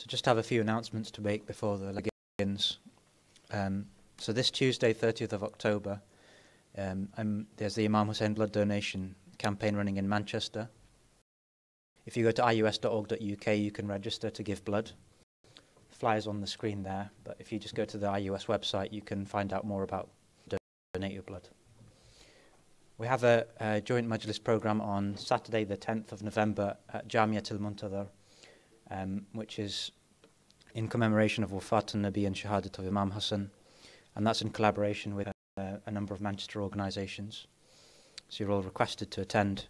So just have a few announcements to make before the lecture begins. So this Tuesday, 30th of October, there's the Imam Hussein blood donation campaign running in Manchester. If you go to ius.org.uk, you can register to give blood. Flyers on the screen there, but if you just go to the IUS website, you can find out more about donate your blood. We have a joint Majlis program on Saturday, the 10th of November at Jamiat al-Muntadhar, which is in commemoration of Wafat al-Nabi and Shahadat of Imam Hassan, and that's in collaboration with a number of Manchester organisations. So you're all requested to attend.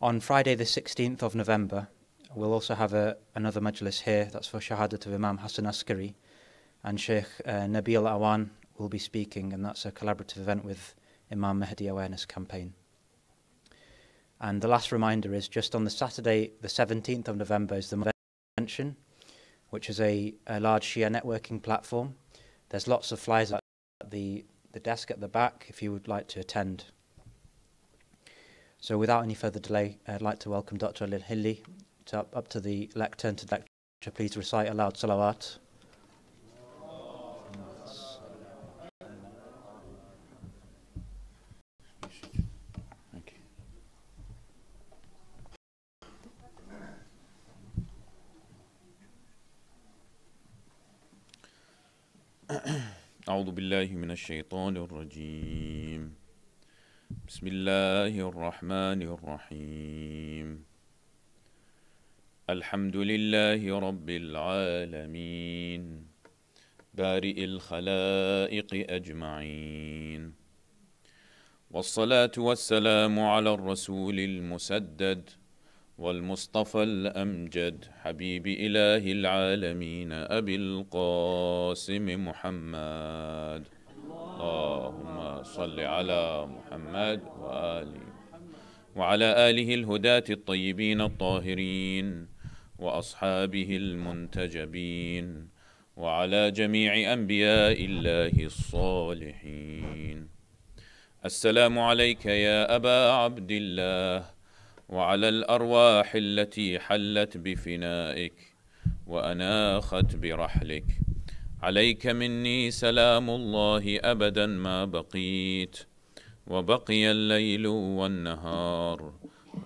On Friday the 16th of November, we'll also have another Majlis here, that's for Shahadat of Imam Hassan Askari, and Sheikh Nabil Awan will be speaking, and that's a collaborative event with Imam Mahdi Awareness Campaign. And the last reminder is just on the Saturday, the 17th of November, is the Convention, which is a large Shia networking platform. There's lots of flyers at the desk at the back if you would like to attend. So without any further delay, I'd like to welcome Dr Ali Al-Hilli up to the lectern to lecture. Please recite aloud salawat. أعوذ بالله من الشيطان الرجيم بسم الله الرحمن الرحيم الحمد لله رب العالمين بارئ الخلائق أجمعين والصلاة والسلام على الرسول المسدد والمصطفى الأمجد حبيب إله العالمين أبي القاسم محمد اللهم صل على محمد وعلى آله الهداة الطيبين الطاهرين وأصحابه المنتجبين وعلى جميع أنبياء الله الصالحين. السلام عليك يا أبا عبد الله وعلى الأرواح التي حلت بفنائك وأناخت برحلك. عليك مني سلام الله أبدا ما بقيت وبقي الليل والنهار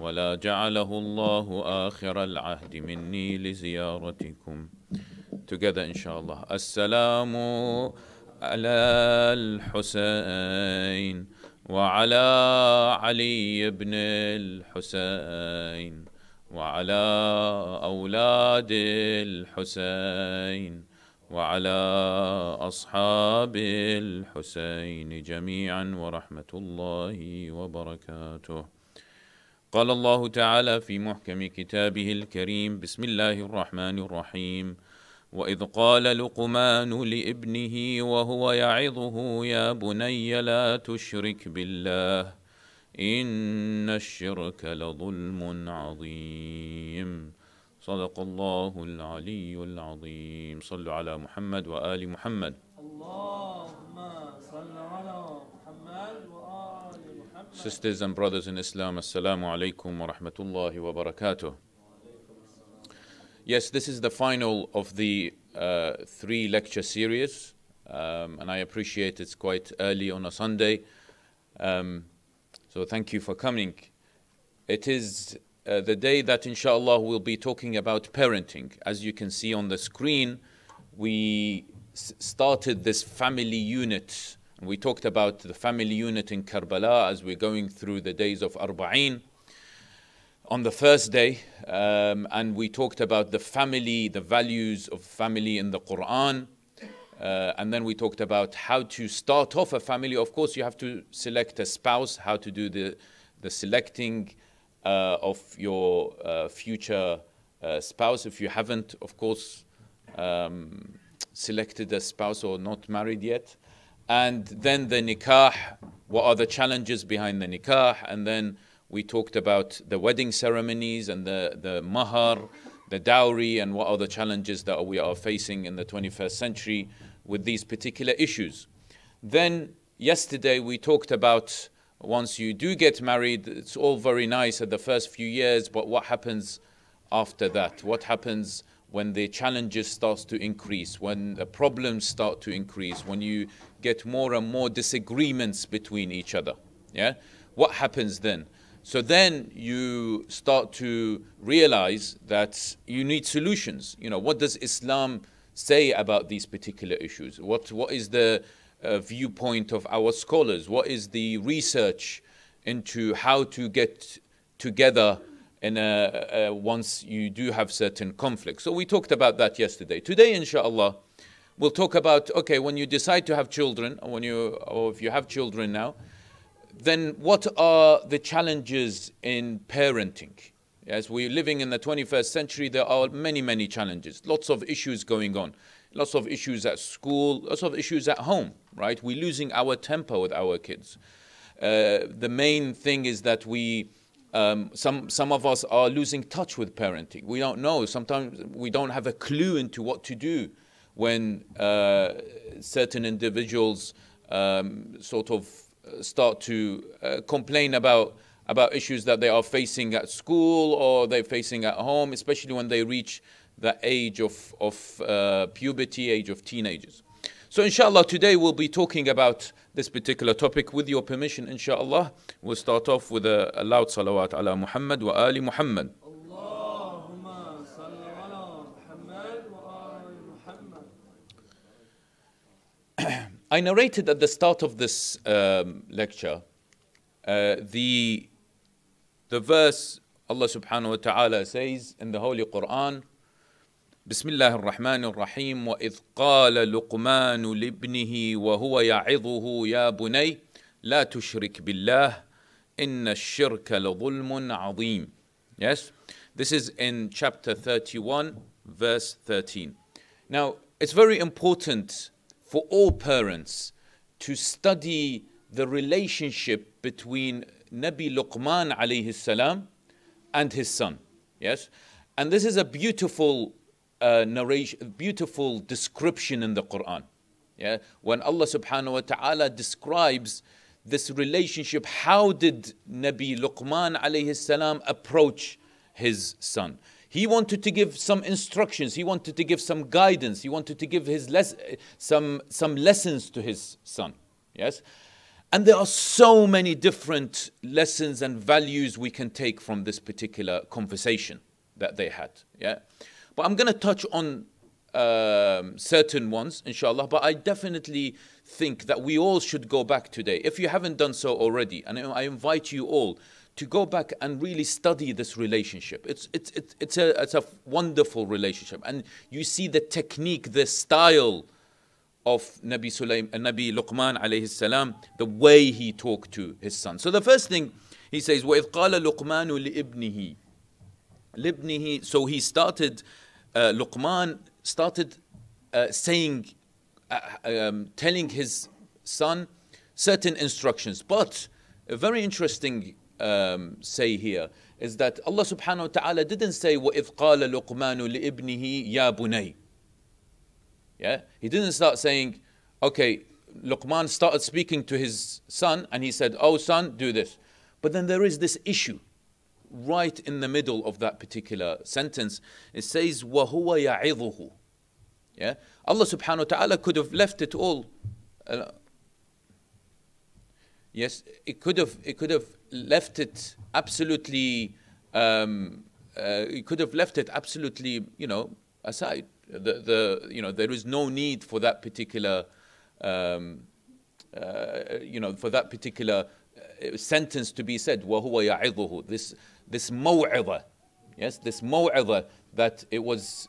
ولا جعله الله آخر العهد مني لزيارتكم. Together inshallah. السلام على الحسين وعلى علي بن الحسين وعلى أولاد الحسين وعلى أصحاب الحسين جميعا ورحمة الله وبركاته. قال الله تعالى في محكم كتابه الكريم بسم الله الرحمن الرحيم وإذ قال لقمان لابنه وهو يعظه يا بني لا تشرك بالله إن الشرك لظلم عظيم. صدق الله العلي العظيم. صلوا على محمد وآل محمد. اللهم صل على محمد وآل محمد. Sisters and brothers in Islam, assalamu alaikum wa rahmatullahi wa barakatuh. Yes, this is the final of the 3 lecture series, and I appreciate it's quite early on a Sunday, so thank you for coming. It is the day that inshallah we'll be talking about parenting. As you can see on the screen, we started this family unit, and we talked about the family unit in Karbala as we're going through the days of Arbaeen on the first day, and we talked about the family, the values of family in the Quran, and then we talked about how to start off a family. Of course, you have to select a spouse, how to do the selecting of your future spouse. If you haven't, of course, selected a spouse or not married yet. And then the nikah, what are the challenges behind the nikah, and then we talked about the wedding ceremonies and the mahar, the dowry, and what are the challenges that we are facing in the 21st century with these particular issues. Then yesterday we talked about once you do get married, it's all very nice at the first few years, but what happens after that? What happens when the challenges starts to increase, when the problems start to increase, when you get more and more disagreements between each other, yeah? What happens then? So then you start to realize that you need solutions. You know, what does Islam say about these particular issues? What is the viewpoint of our scholars? What is the research into how to get together in once you do have certain conflicts? So we talked about that yesterday. Today, inshallah, we'll talk about, okay, when you decide to have children, or if you have children now, then what are the challenges in parenting? As we're living in the 21st century, there are many, many challenges. Lots of issues going on. Lots of issues at school, lots of issues at home, right? We're losing our temper with our kids. The main thing is that some of us are losing touch with parenting. We don't know. Sometimes we don't have a clue into what to do when certain individuals sort of start to complain about issues that they are facing at school or they're facing at home, especially when they reach the age of puberty, age of teenagers. So inshallah, today we'll be talking about this particular topic. With your permission, inshallah, we'll start off with a loud salawat ala Muhammad wa ali Muhammad. Allahumma salli ala Muhammad wa ali Muhammad. I narrated at the start of this lecture the verse Allah subhanahu wa ta'ala says in the Holy Quran, بسم الله الرحمن الرحيم وإذ قال لقمان لابنه وهو يعظه يا بني لا تشرك بالله إن الشرك لظلم عظيم. Yes, this is in chapter 31, verse 13. Now, it's very important for all parents to study the relationship between Nabi Luqman alayhi salam and his son. Yes, and this is a beautiful narration, beautiful description in the Quran. Yeah, when Allah subhanahu wa ta'ala describes this relationship, how did Nabi Luqman alayhi salam approach his son? He wanted to give some instructions, he wanted to give some guidance, he wanted to give some lessons to his son. Yes, and there are so many different lessons and values we can take from this particular conversation that they had. Yeah. But I'm going to touch on certain ones, inshallah. But I definitely think that we all should go back today, if you haven't done so already. And I invite you all to go back and really study this relationship. It's a wonderful relationship. And you see the technique, the style of Nabi Luqman alayhi salam, the way he talked to his son. So the first thing he says, وَإِذْ قَالَ لُقْمَانُ لِإِبْنِهِ لِبْنِهِ. So he started, Luqman started saying, telling his son certain instructions. But a very interesting say here is that Allah subhanahu wa ta'ala didn't say وَإِذْ قَالَ لُقْمَانُ لِإِبْنِهِ يَا بُنَيْ. Yeah, he didn't start saying, okay, Luqman started speaking to his son and he said, oh son, do this. But then there is this issue right in the middle of that particular sentence. It says وَهُوَ يَعِظُهُ. Yeah, Allah subhanahu wa ta'ala could have left it all. Yes, it could have left it absolutely. It could have left it absolutely, aside. There is no need for that particular, for that particular sentence to be said. وَهُوَ يَعِظُهُ. This maw'idha, yes, this maw'idha that it was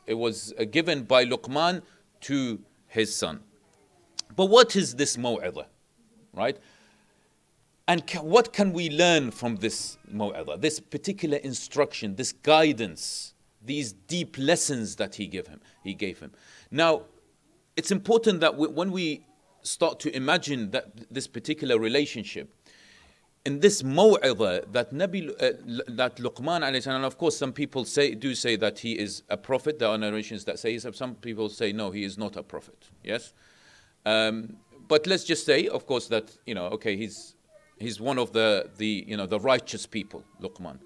given by Luqman to his son. But what is this maw'idha, right? And what can we learn from this maw'idha, this particular instruction, this guidance, these deep lessons that he gave him? Now, it's important that when we start to imagine this particular relationship, in this maw'idha that that Luqman alayhi salam, and of course some people do say that he is a prophet. There are narrations that say, some people say no, he is not a prophet. Yes, but let's just say, of course, that okay, he's one of the righteous people, Luqman.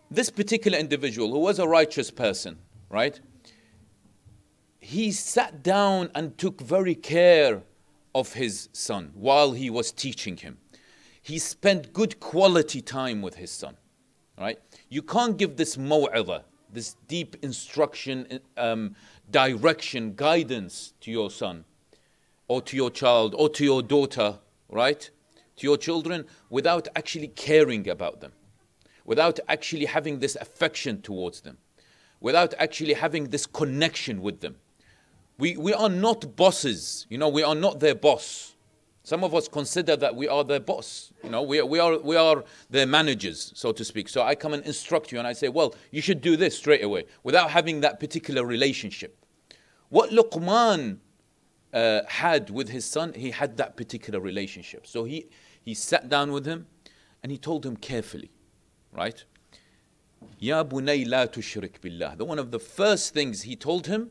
This particular individual who was a righteous person, right? he sat down and took very care of his son while he was teaching him. He spent good quality time with his son, right? You can't give this maw'idha, this deep instruction, direction, guidance to your son or to your child or to your daughter, right? To your children without actually caring about them, without actually having this affection towards them, without actually having this connection with them. We are not bosses, we are not their boss. Some of us consider that we are their boss. We are their managers, so to speak. So I come and instruct you and I say, well, you should do this straight away without having that particular relationship. What Luqman had with his son, he had that particular relationship. So he sat down with him and he told him carefully, right? Ya bunay la tushrik billah. One of the first things he told him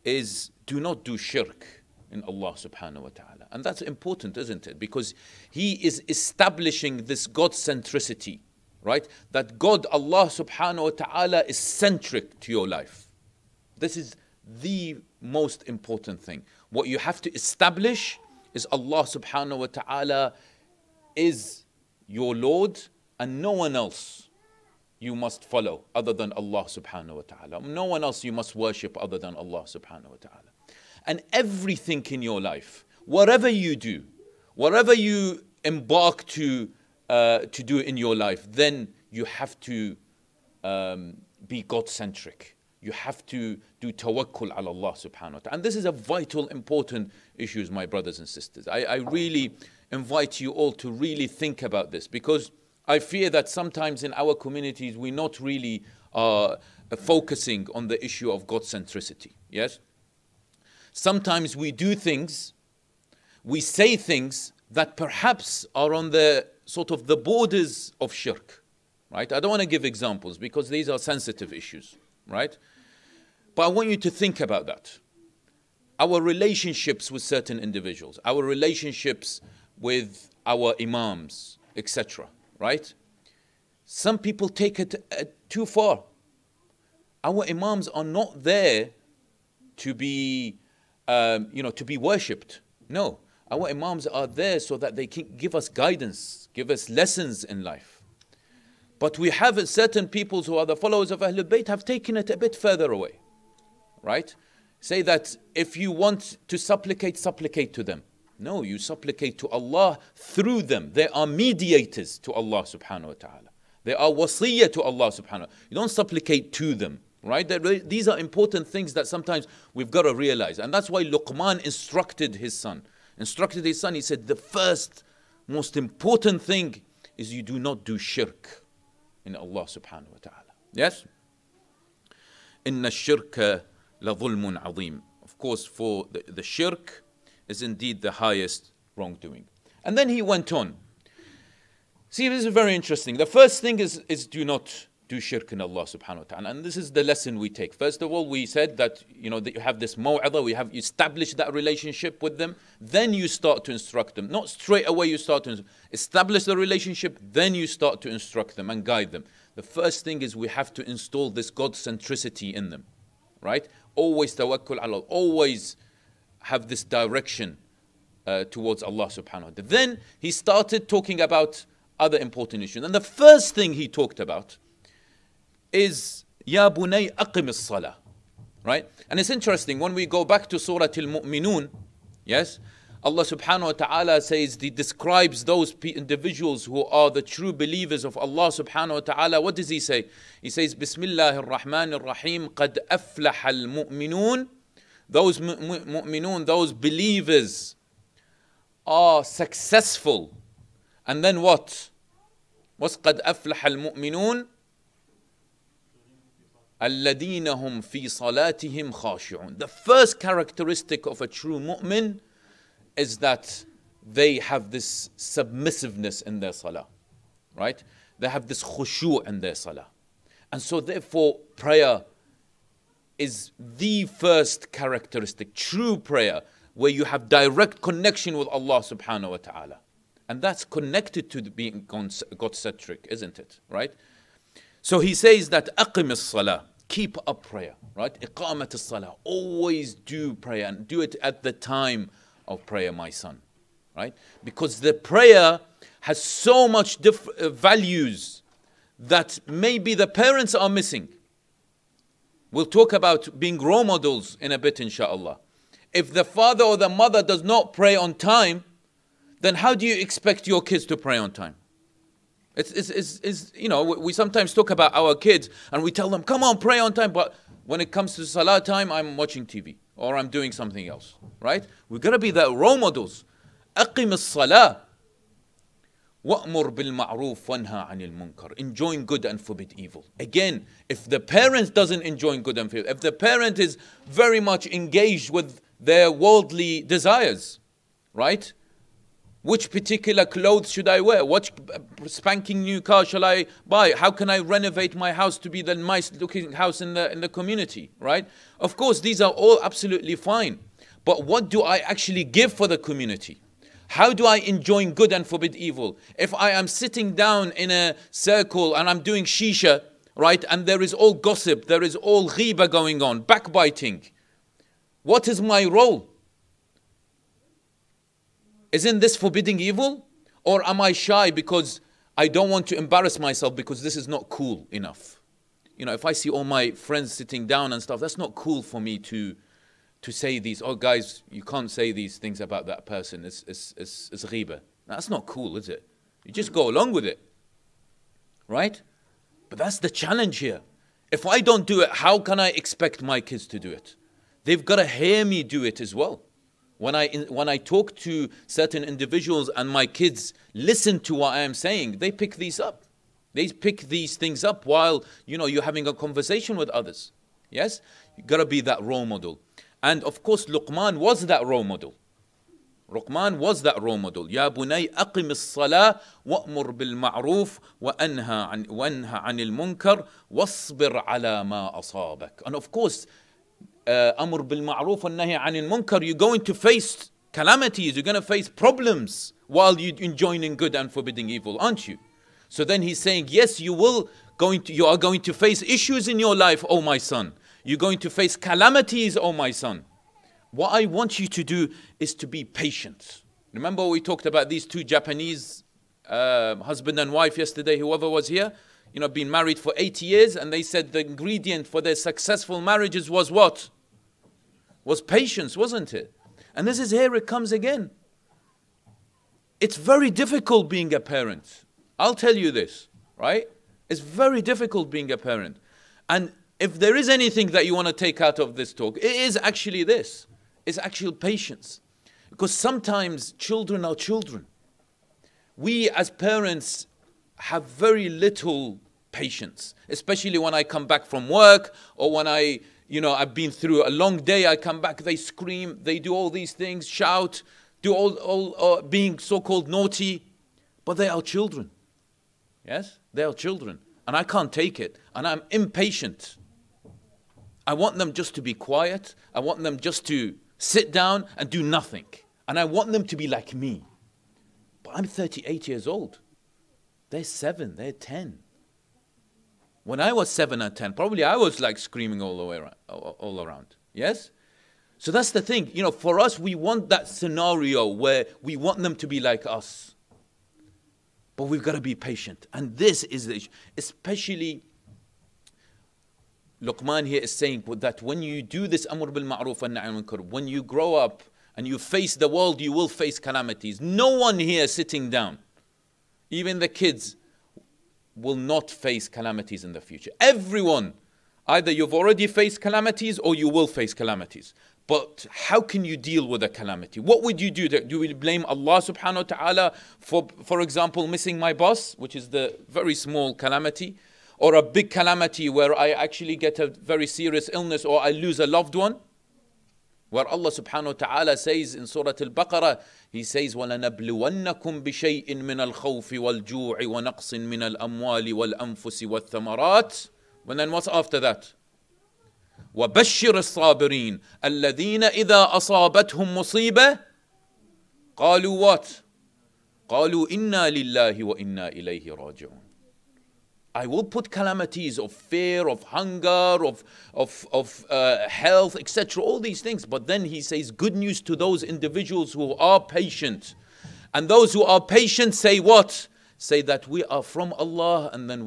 is do not do shirk in Allah subhanahu wa ta'ala. And that's important, isn't it? Because he is establishing this God centricity, right? That God, Allah subhanahu wa ta'ala, is centric to your life. This is the most important thing. What you have to establish is Allah subhanahu wa ta'ala is your Lord and no one else you must follow other than Allah subhanahu wa ta'ala. No one else you must worship other than Allah subhanahu wa ta'ala. And everything in your life, whatever you do, whatever you embark to do in your life, then you have to be God-centric. You have to do tawakkul ala Allah subhanahu wa ta'ala. And this is a vital, important issue, my brothers and sisters. I really invite you all to really think about this, because I fear that sometimes in our communities we're not really focusing on the issue of God centricity. Yes? Sometimes we do things, we say things that perhaps are on the sort of the borders of shirk. Right? I don't want to give examples because these are sensitive issues. Right? But I want you to think about that. Our relationships with certain individuals, our relationships with our imams, etc. Right? Some people take it too far. Our imams are not there to be, to be worshipped. No, our imams are there so that they can give us guidance, give us lessons in life. But we have certain people who are the followers of Ahlul Bayt have taken it a bit further away. Right? Say that if you want to supplicate, supplicate to them. No, you supplicate to Allah through them. They are mediators to Allah subhanahu wa ta'ala. They are wasiyah to Allah subhanahu wa ta'ala. You don't supplicate to them. Right? These are important things that sometimes we've got to realize. And that's why Luqman instructed his son. He said, the first most important thing is you do not do shirk in Allah subhanahu wa ta'ala. Yes? Inna shirka la dhulmun azim. Of course, for the shirk is indeed the highest wrongdoing. And then he went on. See, this is very interesting. The first thing is do not do shirk in Allah subhanahu wa ta'ala. And this is the lesson we take. First of all, we said that, that you have this maw'idha, you established that relationship with them, then you start to instruct them. Not straight away you start to establish the relationship, then you start to instruct them and guide them. The first thing is we have to install this God centricity in them. Right? Always tawakkul ala Allah, always have this direction towards Allah subhanahu wa ta'ala. Then he started talking about other important issues. And the first thing he talked about is Ya bunay aqim as-salah. Right? And it's interesting, when we go back to Surah Al-Mu'minun, yes, Allah subhanahu wa ta'ala says, he describes those individuals who are the true believers of Allah subhanahu wa ta'ala. What does he say? He says, Bismillahir Rahmanir Rahim, qad aflaha al-mu'minun. Those mu'minun, those believers are successful. And then what? What's qad aflaha al-mu'minun? الَّذِينَ هُمْ فِي صَلَاتِهِمْ خَاشِعُونَ. The first characteristic of a true mu'min is that they have this submissiveness in their salah. Right? They have this khushu' in their salah. And so therefore prayer is the first characteristic, true prayer, where you have direct connection with Allah subhanahu wa ta'ala. And that's connected to being God-centric, isn't it? Right? So he says that aqim as-salah, keep up prayer, right? Iqamat as-salah. Always do prayer and do it at the time of prayer, my son, right? Because the prayer has so much values that maybe the parents are missing. We'll talk about being role models in a bit, inshallah. If the father or the mother does not pray on time, then how do you expect your kids to pray on time? It's you know, we sometimes talk about our kids and we tell them, come on, pray on time. But when it comes to salah time, I'm watching TV or I'm doing something else, right? We've got to be the role models. أقم الصلاة وأمر بالمعروف وانهى عن المنكر. Enjoin good and forbid evil. Again, if the parent doesn't enjoy good and forbid, if the parent is very much engaged with their worldly desires, right? Which particular clothes should I wear? What spanking new car shall I buy? How can I renovate my house to be the nice looking house in the community, right? Of course, these are all absolutely fine. But what do I actually give for the community? How do I enjoin good and forbid evil? If I am sitting down in a circle and I'm doing shisha, right? And there is all gossip, there is all ghiba going on, backbiting. What is my role? Isn't this forbidding evil? Or am I shy because I don't want to embarrass myself because this is not cool enough? You know, if I see all my friends sitting down and stuff, that's not cool for me to say these, oh guys, you can't say these things about that person. It's ghiba. That's not cool, is it? You just go along with it. Right? But that's the challenge here. If I don't do it, how can I expect my kids to do it? They've got to hear me do it as well. When I talk to certain individuals and my kids listen to what I am saying, they pick these up. They pick these things up while, you know, you're having a conversation with others. Yes? You've got to be that role model. And of course, Luqman was that role model. Luqman was that role model. يا بني أقم الصلاة وأمر بالمعروف وأنهى عن المنكر واصبر على ما أصابك. And of course, أمر بالمعروف والنهي عن المنكر, you're going to face calamities, you're going to face problems while you're enjoining good and forbidding evil, aren't you? So then he's saying, yes, you are going to face issues in your life, oh my son. You're going to face calamities, oh my son. What I want you to do is to be patient. Remember we talked about these two Japanese husband and wife yesterday, whoever was here, you know, been married for 80 years, and they said the ingredient for their successful marriages was what? Was patience, wasn't it? And this is here it comes again. It's very difficult being a parent. I'll tell you this, right? It's very difficult being a parent. And if there is anything that you want to take out of this talk, it is actually this. It's actual patience. Because sometimes children are children. We as parents have very little patience, especially when I come back from work or when I've been through a long day, I come back, they scream, they do all these things, shout, do all being so-called naughty, but they are children. Yes, they are children. And I can't take it. And I'm impatient. I want them just to be quiet. I want them just to sit down and do nothing. And I want them to be like me. But I'm 38 years old. They're 7, they're 10. When I was 7 and 10, probably I was like screaming all the way around, all around. Yes? So that's the thing. You know, for us, we want that scenario where we want them to be like us. But we've got to be patient. And this is the issue. Especially, Luqman here is saying that when you do this amr bil ma'ruf and nahy anil munkar, when you grow up and you face the world, you will face calamities. No one here sitting down, even the kids, will not face calamities in the future. Everyone, either you've already faced calamities or you will face calamities. But how can you deal with a calamity? What would you do? Do we blame Allah subhanahu wa ta'ala for example, missing my bus, which is the very small calamity, or a big calamity where I actually get a very serious illness or I lose a loved one? Where Allah subhanahu wa ta'ala says in Surah Al-Baqarah, He says, وَلَنَبْلُوَنَّكُمْ بِشَيْءٍ مِّنَ الْخَوْفِ وَالْجُوعِ وَنَقْصٍ مِّنَ الْأَمْوَالِ وَالْأَنفُسِ وَالثَّمَرَاتِ. But then what's after that? وَبَشِّرِ الصَّابِرِينَ الَّذِينَ إِذَا أَصَابَتْهُمْ مُصِيبَةٌ قَالُوا what? قَالُوا إِنَّا لِلَّهِ وَإِنَّا إِلَيْهِ رَاجِعُونَ. I will put calamities of fear, of hunger, of health, etc. All these things. But then he says good news to those individuals who are patient. And those who are patient say what? Say that we are from Allah, and then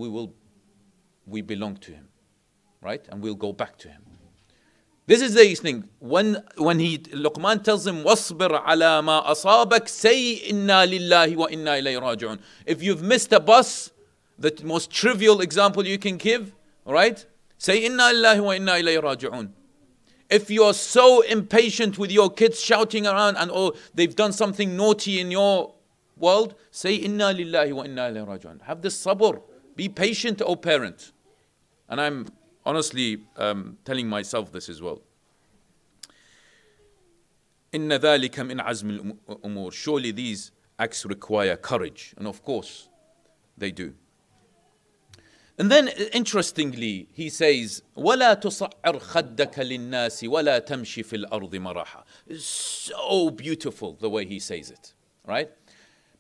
we belong to Him. Right? And we'll go back to Him. This is the thing. When Luqman tells him, وَاصْبِرْ عَلَى مَا أَصَابَكَ, say, إِنَّا لِلَّهِ وَإِنَّا إِلَيْهِ رَاجِعُونَ. If you've missed a bus, the most trivial example you can give, right? Say, إِنَّا لِلَّهِ وَإِنَّا إِلَيْهِ رَاجِعُونَ. If you are so impatient with your kids shouting around and they've done something naughty in your world, say, إِنَّا لِلَّهِ وَإِنَّا إِلَيْهِ رَاجِعُونَ. Have the sabr. Be patient, O parent. And I'm honestly telling myself this as well. إِنَّ ذَلِكَ مِنْ عَزْمِ الْأُمُورِ. Surely these acts require courage. And of course, they do. And then, interestingly, he says, وَلَا تُصَعِّرْ خَدَّكَ لِلنَّاسِ وَلَا تَمْشِ فِي الْأَرْضِ مَرَحًا. It's so beautiful the way he says it, right?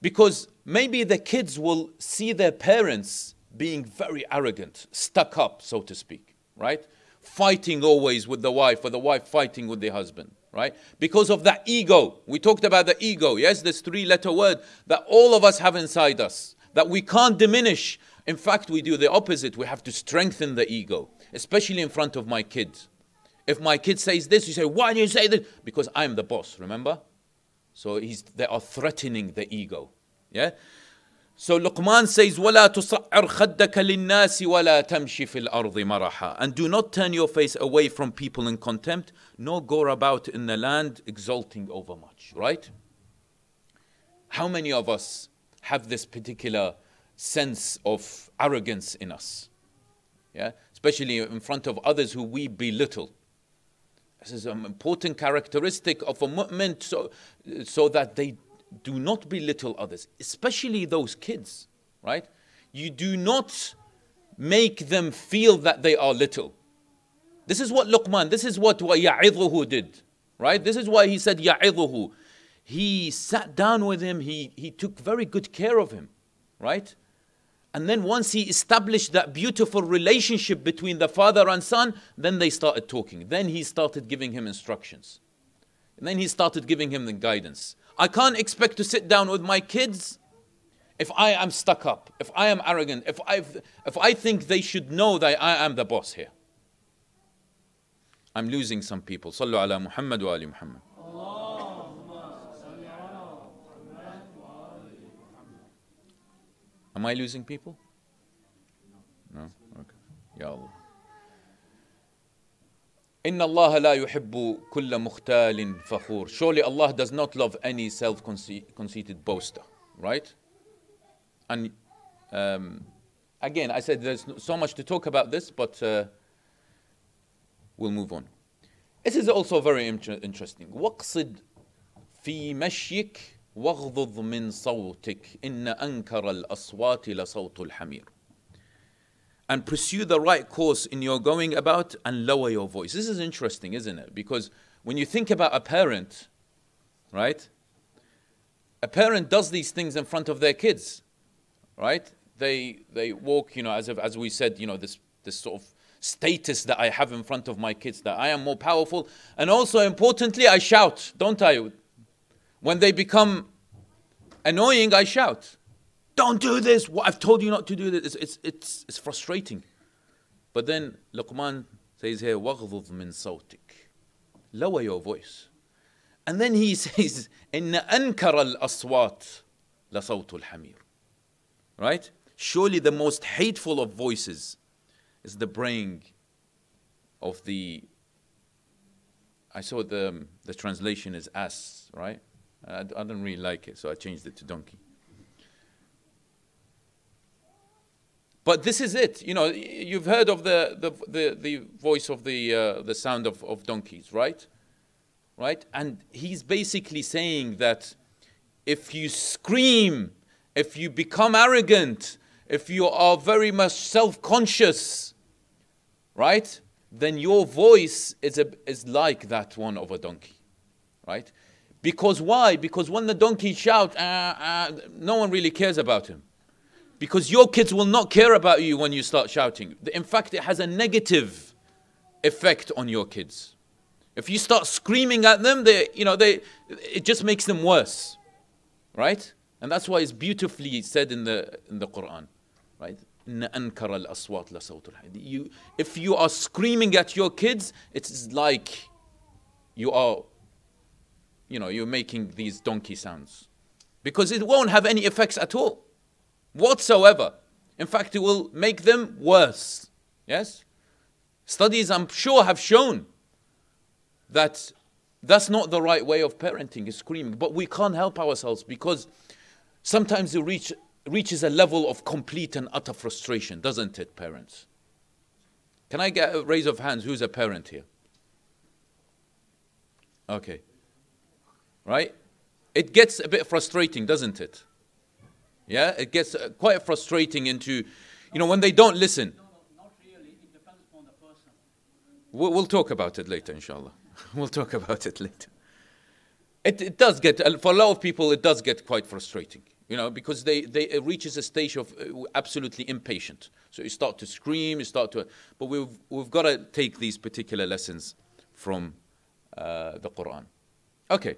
Because maybe the kids will see their parents being very arrogant, stuck up, so to speak, right? Fighting always with the wife, or the wife fighting with the husband, right? Because of that ego. We talked about the ego, yes? This three-letter word that all of us have inside us, that we can't diminish. In fact, we do the opposite. We have to strengthen the ego, especially in front of my kids. If my kid says this, you say, why do you say this? Because I'm the boss, remember? So they are threatening the ego. Yeah? So Luqman says, وَلَا تُصَعِّرْ خَدَّكَ لِلنَّاسِ وَلَا تَمْشِ فِي الْأَرْضِ مَرَحًا. And do not turn your face away from people in contempt, nor go about in the land exulting overmuch. Right? How many of us have this particular sense of arrogance in us? Yeah? Especially in front of others who we belittle. This is an important characteristic of a mu'min, so that they do not belittle others, especially those kids, right? You do not make them feel that they are little. This is what Luqman, this is what يَعِظُهُ did, right? This is why he said يَعِظُهُ. He sat down with him, he took very good care of him, right? And then once he established that beautiful relationship between the father and son, then they started talking. Then he started giving him instructions. And then he started giving him the guidance. I can't expect to sit down with my kids if I am stuck up, if I am arrogant, if I think they should know that I am the boss here. I'm losing some people. Sallu ala Muhammad wa ali Muhammad. Am I losing people? No? Okay. Ya Allah. Inna Allah la yuhibbu kulla mukhtalin fakhur. Surely Allah does not love any self-conceited boaster, right? And again, I said there's so much to talk about this, but we'll move on. This is also very interesting. وَقْصِدْ فِي مَشْيِكَ وَغْضُضْ مِنْ صَوْتِكَ إِنَّ أَنْكَرَ الْأَصْوَاتِ لَصَوْتُ الْحَمِيرِ. And pursue the right course in your going about and lower your voice. This is interesting, isn't it? Because when you think about a parent, right? A parent does these things in front of their kids, right? They walk, as we said, this sort of status that I have in front of my kids, that I am more powerful. And also importantly, I shout, don't I? When they become annoying, I shout. Don't do this. I've told you not to do this. It's frustrating. But then Luqman says here, وَغْضُضْ مِنْ صَوْتِكَ. Lower your voice. And then he says, إِنَّ أَنْكَرَ الْأَصْوَاتِ لَصَوْتُ الْحَمِيرِ. Right? Surely the most hateful of voices is the braying of the... I saw the translation is ass, right? I don't really like it, so I changed it to donkey. But this is it. You've heard of the voice of the sound of donkeys, right? Right? And he's basically saying that if you scream, if you become arrogant, if you are very much self-conscious, right? Then your voice is like that one of a donkey, right? Because why? Because when the donkey shouts, no one really cares about him. Because your kids will not care about you when you start shouting. In fact, it has a negative effect on your kids. If you start screaming at them, it just makes them worse, right? And that's why it's beautifully said in the Quran, right? If you are screaming at your kids, it's like you're making these donkey sounds, because it won't have any effects at all, whatsoever. In fact, it will make them worse. Yes? Studies, I'm sure, have shown that that's not the right way of parenting, is screaming. But we can't help ourselves, because sometimes it reaches a level of complete and utter frustration, doesn't it, parents? Can I get a raise of hands? Who's a parent here? Okay. Right? It gets a bit frustrating, doesn't it? Yeah, it gets quite frustrating into, when they don't listen. No, not really. It depends on the person. We'll talk about it later, inshallah. We'll talk about it later. It does get, for a lot of people, it does get quite frustrating, because it reaches a stage of absolutely impatient. So you start to scream, but we've got to take these particular lessons from the Quran. Okay.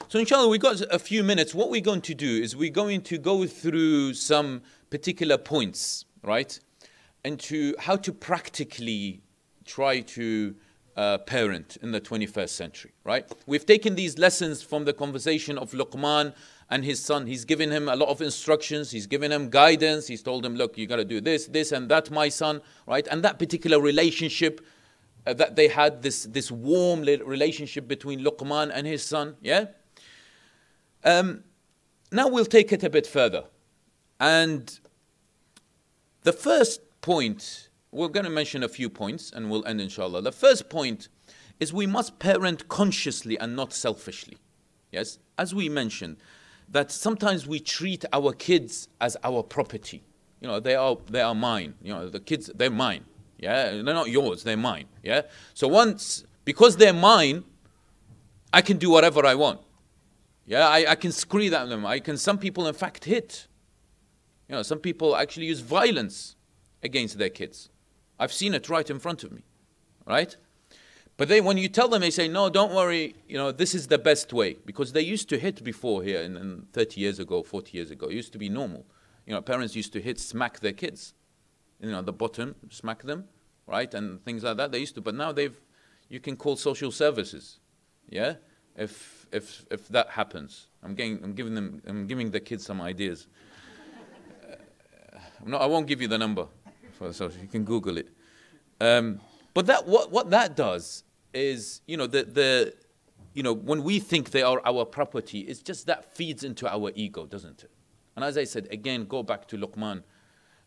So inshallah, we've got a few minutes. What we're going to do is we're going to go through some particular points, right? Into how to practically try to parent in the 21st century, right? We've taken these lessons from the conversation of Luqman and his son. He's given him a lot of instructions. He's given him guidance. He's told him, look, you got to do this, this, and that, my son, right? And that particular relationship that they had, this warm relationship between Luqman and his son, yeah? Now we'll take it a bit further. And the first point, we're going to mention a few points and we'll end inshallah. The first point is we must parent consciously and not selfishly. Yes? As we mentioned, that sometimes we treat our kids as our property. They are mine. The kids, they're mine. Yeah? They're not yours, they're mine. Yeah? So because they're mine, I can do whatever I want. Yeah, I can scream at them. Some people, in fact, hit. Some people actually use violence against their kids. I've seen it right in front of me, right? But when you tell them, they say, no, don't worry, this is the best way. Because they used to hit before here, 30 years ago, 40 years ago. It used to be normal. Parents used to smack their kids. The bottom, smack them, right? And things like that. They used to, but now you can call social services, yeah? If that happens, I'm giving the kids some ideas. I won't give you the number, so you can Google it. But what that does is, when we think they are our property, it's just that feeds into our ego, doesn't it? And as I said, again, go back to Luqman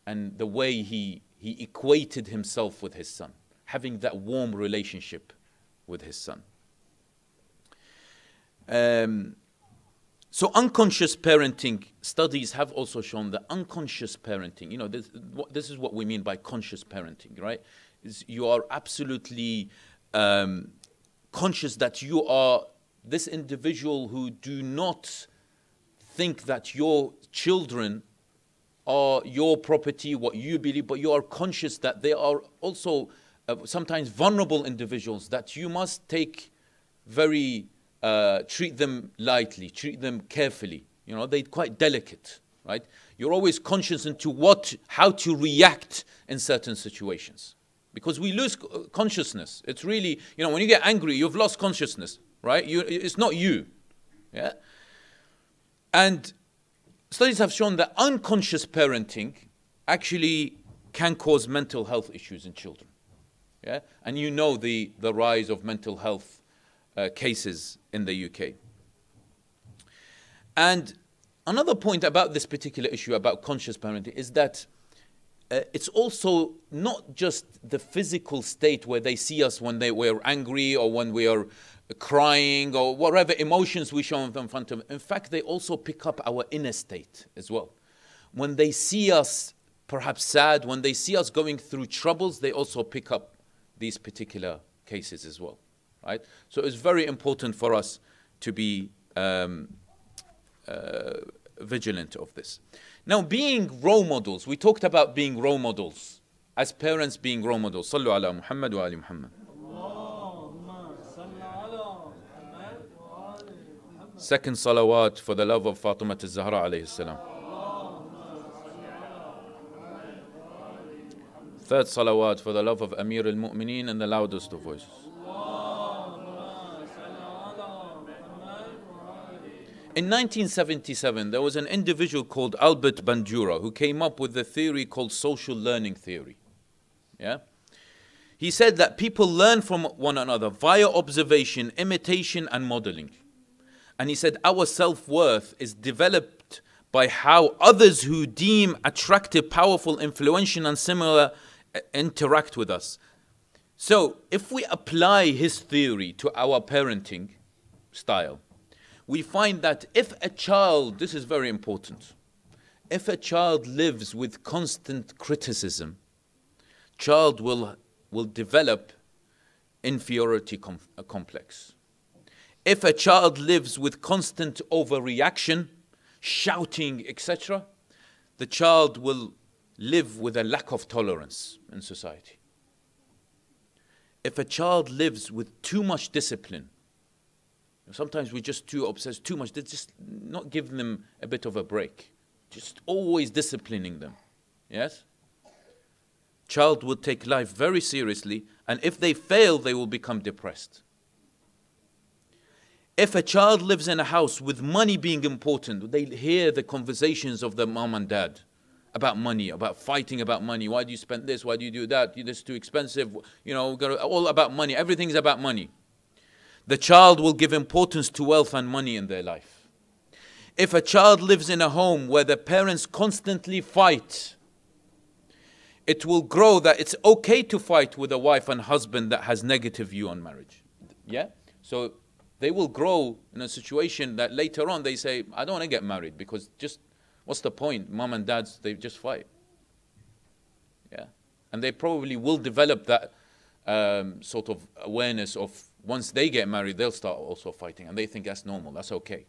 and the way he equated himself with his son, having that warm relationship with his son. So unconscious parenting, studies have also shown that unconscious parenting, this is what we mean by conscious parenting, right? You are absolutely conscious that you are this individual who do not think that your children are your property, what you believe, but you are conscious that they are also sometimes vulnerable individuals that you must take treat them lightly, treat them carefully. They're quite delicate, right? You're always conscious into how to react in certain situations. Because we lose consciousness. It's really, when you get angry, you've lost consciousness, right? It's not you, yeah? And studies have shown that unconscious parenting actually can cause mental health issues in children, yeah? And the rise of mental health cases in the UK. And another point about this particular issue about conscious parenting is that it's also not just the physical state where they see us when we're angry or when we are crying or whatever emotions we show in front of them. In fact, they also pick up our inner state as well. When they see us perhaps sad, when they see us going through troubles, they also pick up these particular cases as well. Right? So it's very important for us to be vigilant of this. Now, being role models, we talked about being role models, as parents being role models. Sallu ala Muhammad wa ali Muhammad. Second salawat for the love of Fatima al-Zahra alayhi salam. Third salawat for the love of Amir al-Mu'mineen in the loudest of voices. In 1977, there was an individual called Albert Bandura who came up with a theory called social learning theory. Yeah? He said that people learn from one another via observation, imitation, and modeling. And he said our self-worth is developed by how others who deem attractive, powerful, influential, and similar interact with us. So, if we apply his theory to our parenting style, we find that if a child, this is very important, if a child lives with constant criticism, child will develop inferiority complex. If a child lives with constant overreaction, shouting, etc., the child will live with a lack of tolerance in society. If a child lives with too much discipline, sometimes we're just too obsessed, too much, just not giving them a bit of a break. Just always disciplining them. Yes? Child will take life very seriously, and if they fail, they will become depressed. If a child lives in a house with money being important, they hear the conversations of the mom and dad about money, about fighting about money. Why do you spend this? Why do you do that? This is too expensive. You know, all about money. Everything's about money. The child will give importance to wealth and money in their life. If a child lives in a home where the parents constantly fight, it will grow that it's okay to fight with a wife and husband that has negative view on marriage. Yeah? So they will grow in a situation that later on they say, I don't want to get married because just, what's the point? Mom and dads, they just fight. Yeah? And they probably will develop that sort of awareness of once they get married, they'll start also fighting. And they think that's normal, that's okay.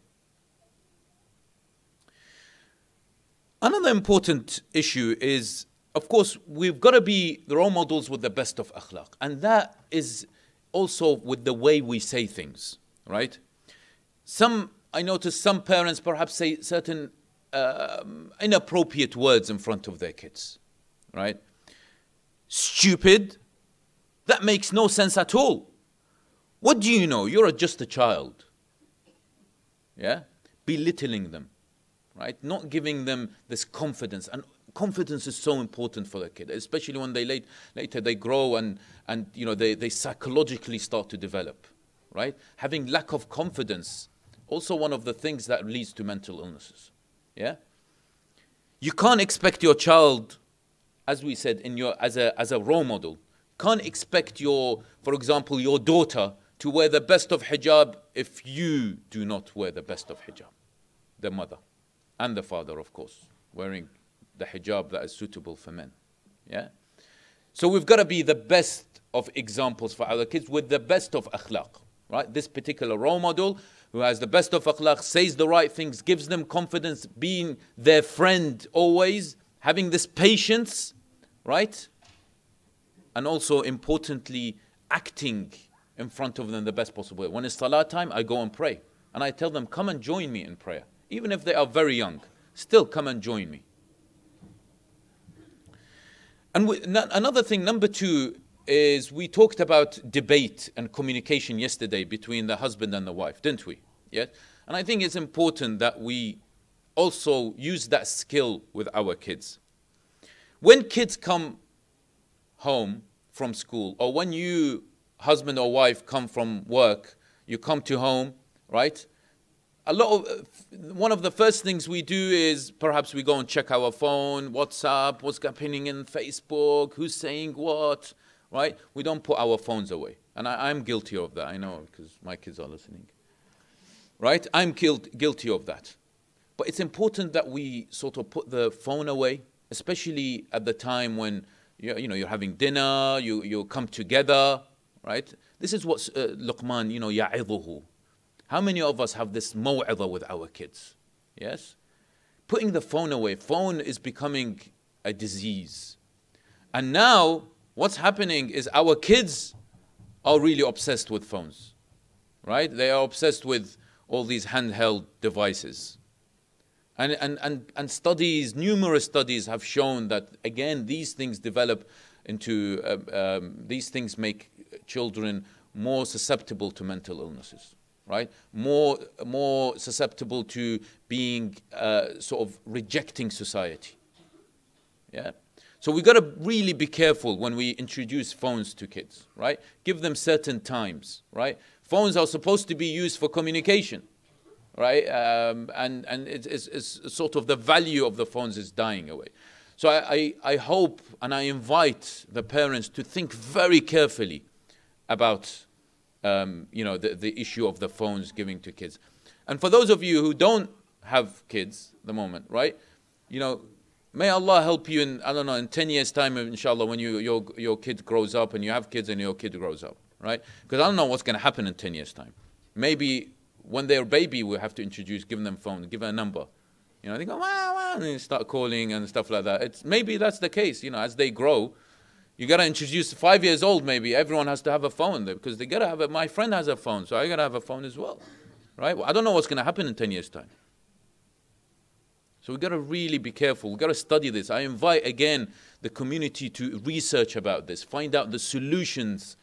Another important issue is, of course, we've got to be the role models with the best of akhlaq. And that is also with the way we say things, right? I notice some parents perhaps say certain inappropriate words in front of their kids, right? Stupid, that makes no sense at all. What do you know? You're just a child. Yeah? Belittling them, right? Not giving them this confidence. And confidence is so important for the kid, especially when they later they grow and you know they psychologically start to develop, right? Having lack of confidence, also one of the things that leads to mental illnesses. Yeah? You can't expect your child, as we said, as a role model, can't expect for example, your daughter to wear the best of hijab if you do not wear the best of hijab. The mother and the father, of course, wearing the hijab that is suitable for men. Yeah? So we've got to be the best of examples for our kids with the best of akhlaq, right? This particular role model who has the best of akhlaq, says the right things, gives them confidence, being their friend always, having this patience, right? And also, importantly, acting in front of them the best possible way. When it's salah time, I go and pray. And I tell them, come and join me in prayer. Even if they are very young, still come and join me. And another thing, number 2, is we talked about debate and communication yesterday between the husband and the wife, didn't we? Yeah? And I think it's important that we also use that skill with our kids. When kids come home from school, or when you, husband or wife, come from work, you come to home, right? One of the first things we do is perhaps we go and check our phone, WhatsApp, what's happening in Facebook, who's saying what, right? We don't put our phones away. And I'm guilty of that, I know, because my kids are listening. Right? I'm guilty of that. But it's important that we sort of put the phone away, especially at the time when you're having dinner, you come together, right? This is what Luqman, يَعِظُهُ. How many of us have this maw'idha with our kids? Yes? putting the phone away. Phone is becoming a disease. And now what's happening is our kids are really obsessed with phones, right? They are obsessed with all these handheld devices. And studies, numerous studies have shown that, again, these things develop into, these things make children more susceptible to mental illnesses, right? More susceptible to being sort of rejecting society. Yeah. So we got to really be careful when we introduce phones to kids, right? Give them certain times, right? Phones are supposed to be used for communication, right? And it's sort of the value of the phones is dying away. So I hope and I invite the parents to think very carefully about the issue of the phones giving to kids. And for those of you who don't have kids at the moment, right? May Allah help you in, I don't know, in 10 years' time, inshallah, when your kid grows up and you have kids and your kid grows up, right? Because I don't know what's going to happen in 10 years' time. Maybe when they're a baby, we'll have to give them a phone, give them a number. They go, wow, wow, and they start calling and stuff like that. Maybe that's the case, as they grow. You got to introduce 5 years old, maybe. Everyone has to have a phone because they got to have my friend has a phone, so I got to have a phone as well, right? Well, I don't know what's going to happen in 10 years' time. So we've got to really be careful. We've got to study this. I invite, again, the community to research about this, find out the solutions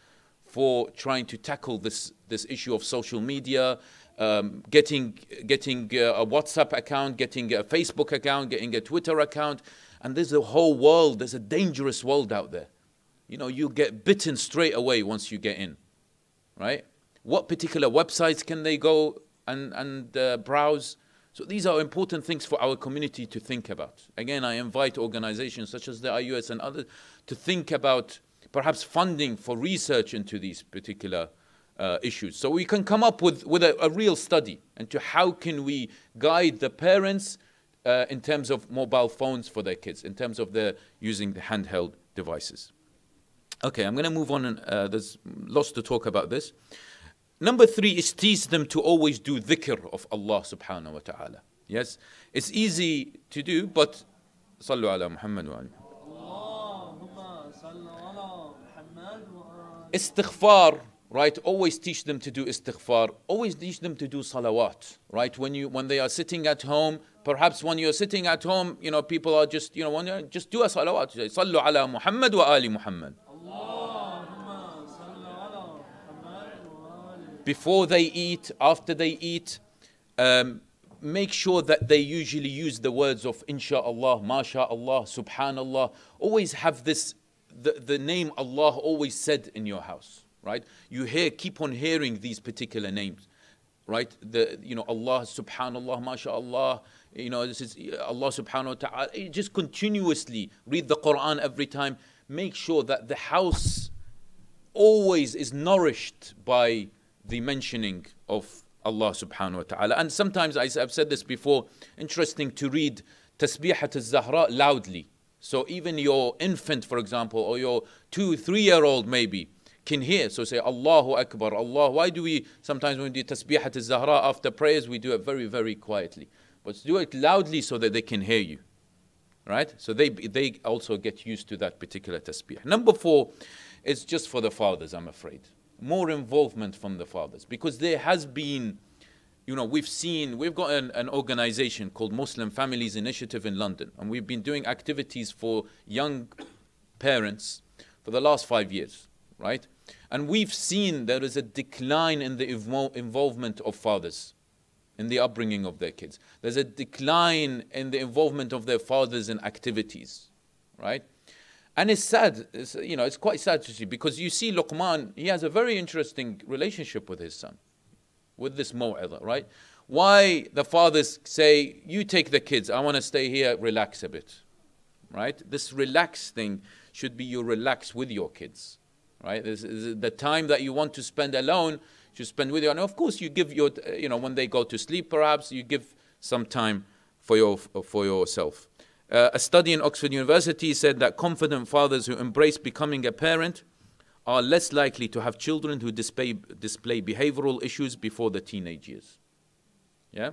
for trying to tackle this issue of social media, getting a WhatsApp account, getting a Facebook account, getting a Twitter account. And there's a whole world. There's a dangerous world out there. You get bitten straight away once you get in, right? What particular websites can they go and browse? So these are important things for our community to think about. Again, I invite organizations such as the IUS and others to think about perhaps funding for research into these particular issues. So we can come up with a real study into how can we guide the parents in terms of mobile phones for their kids, in terms of their using the handheld devices. Okay, I'm going to move on. There's lots to talk about this. Number 3 is teach them to always do dhikr of Allah subhanahu wa ta'ala. Yes, it's easy to do, but sallu ala Muhammad wa istighfar, right? Always teach them to do istighfar. Always teach them to do salawat, right? When they are sitting at home, perhaps when you're sitting at home, people are just, just do a salawat. Sallu ala Muhammad wa ali Muhammad. Before they eat, after they eat, make sure that they usually use the words of insha'Allah, masha'Allah, subhanallah. Always have this, the name Allah always said in your house, right? You keep on hearing these particular names, right? Allah, subhanallah, masha'Allah, this is Allah subhanahu wa ta'ala. You just continuously read the Quran every time. Make sure that the house always is nourished by the mentioning of Allah subhanahu wa ta'ala. And sometimes, I've said this before, interesting to read Tasbihat al-Zahra loudly. So even your infant, for example, or your 2-3-year-old maybe, can hear. So say Allahu Akbar, Allah. Why do we, sometimes when we do Tasbihat al-Zahra after prayers, we do it very, very quietly. But do it loudly so that they can hear you. Right? So they also get used to that particular tasbih. Number 4 is just for the fathers, I'm afraid. More involvement from the fathers, because there has been, we've got an organization called Muslim Families Initiative in London, and we've been doing activities for young parents for the last 5 years, right? And we've seen there is a decline in the involvement of fathers in the upbringing of their kids. There's a decline in the involvement of their fathers in activities, right? And it's sad, it's quite sad to see, because you see Luqman, he has a very interesting relationship with his son, with this maw'idah, right? Why the fathers say, you take the kids, I want to stay here, relax a bit, right? This relax thing should be you relax with your kids, right? This is the time that you want to spend alone, you spend with you. And of course you give your, when they go to sleep perhaps, you give some time for yourself. A study in Oxford University said that confident fathers who embrace becoming a parent are less likely to have children who display behavioral issues before the teenage years. Yeah?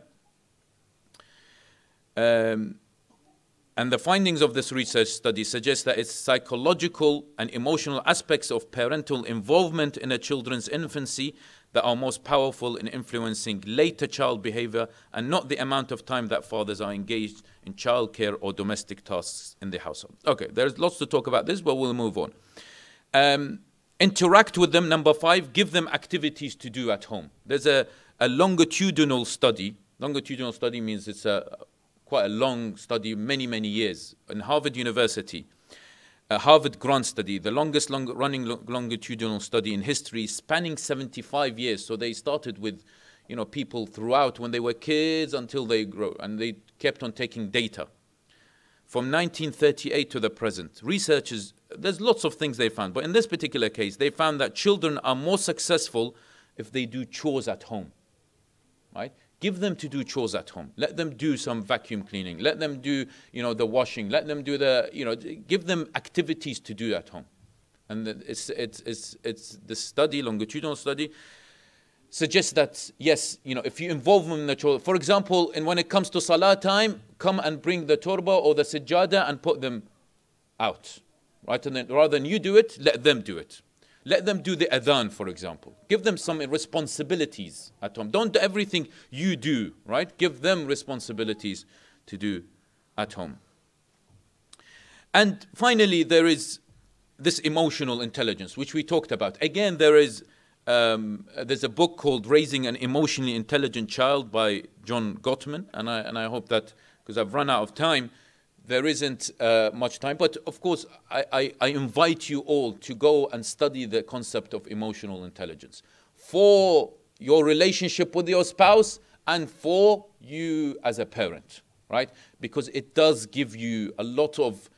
And the findings of this research study suggest that it's psychological and emotional aspects of parental involvement in a children's infancy that are most powerful in influencing later child behavior, and not the amount of time that fathers are engaged in childcare or domestic tasks in the household. Okay, there's lots to talk about this, but we'll move on. Interact with them, number 5, give them activities to do at home. There's a longitudinal study. Longitudinal study means it's quite a long study, many years, in Harvard University. A Harvard grant study, the longest running longitudinal study in history, spanning 75 years. So they started with, people throughout when they were kids until they grew, and they kept on taking data. From 1938 to the present, researchers, there's lots of things they found, but in this particular case, they found that children are more successful if they do chores at home, right? Give them to do chores at home. Let them do some vacuum cleaning. Let them do, the washing. Let them do give them activities to do at home. And it's the study, longitudinal study, suggests that, yes, if you involve them in the chore, for example, and when it comes to salah time, come and bring the turba or the sajjada and put them out, right? And then rather than you do it, let them do it. Let them do the adhan, for example. Give them some responsibilities at home. Don't do everything you do, right? Give them responsibilities to do at home. And finally, there is this emotional intelligence, which we talked about. Again, there's a book called Raising an Emotionally Intelligent Child by John Gottman, and I hope that, because I've run out of time, there isn't much time, but of course I invite you all to go and study the concept of emotional intelligence for your relationship with your spouse and for you as a parent, right? Because it does give you a lot of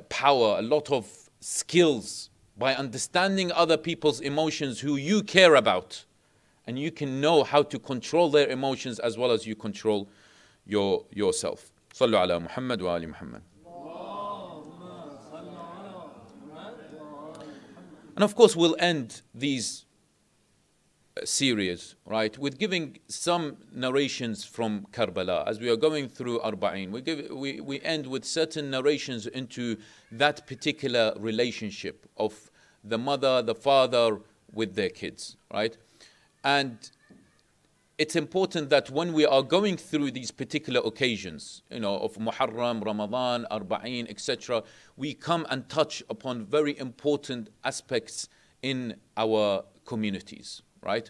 power, a lot of skills by understanding other people's emotions who you care about, and you can know how to control their emotions as well as you control yourself. صلوا على محمد وآل محمد. And of course we'll end these series, right, with giving some narrations from Karbala. As we are going through Arbaeen, we end with certain narrations into that particular relationship of the mother, the father with their kids, right? And it's important that when we are going through these particular occasions, of Muharram, Ramadan, Arbaeen, etc., we come and touch upon very important aspects in our communities, right?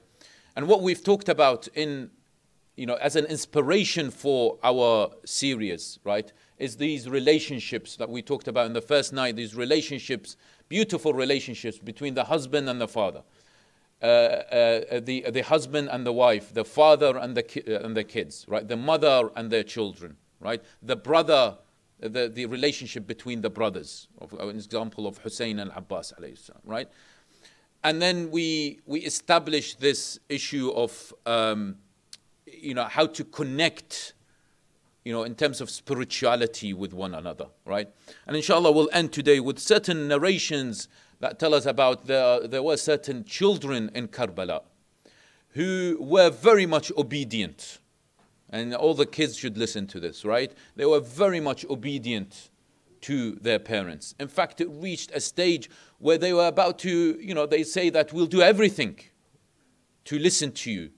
And what we've talked about as an inspiration for our series, right, is these relationships that we talked about in the first night, these relationships, beautiful relationships between the husband and the father. The husband and the wife, the father and the kids, right? The mother and their children, right? The brother, the relationship between the brothers, an example of Hussein and Abbas, right? And then we establish this issue of how to connect, in terms of spirituality with one another, right? And inshallah we'll end today with certain narrations that tell us about there were certain children in Karbala who were very much obedient. And all the kids should listen to this, right? They were very much obedient to their parents. In fact, it reached a stage where they were about to, they say that we'll do everything to listen to you.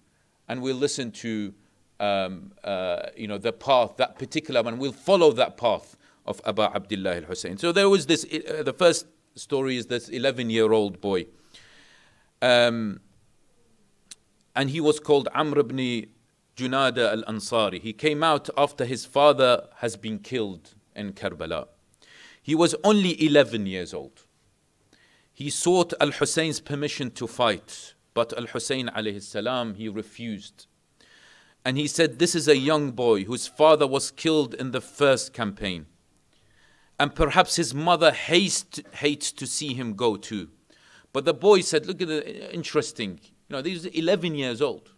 And we'll listen to, the path, that particular one. We'll follow that path of Abu Abdullah al-Hussein. So there was this, the first story is this 11-year-old boy. And he was called Amr ibn Junada al-Ansari. He came out after his father has been killed in Karbala. He was only 11 years old. He sought al-Hussein's permission to fight, but al-Hussein alayhi salam, he refused. And he said, this is a young boy whose father was killed in the first campaign. And perhaps his mother hates to see him go too. But the boy said, look at the interesting, he's 11 years old,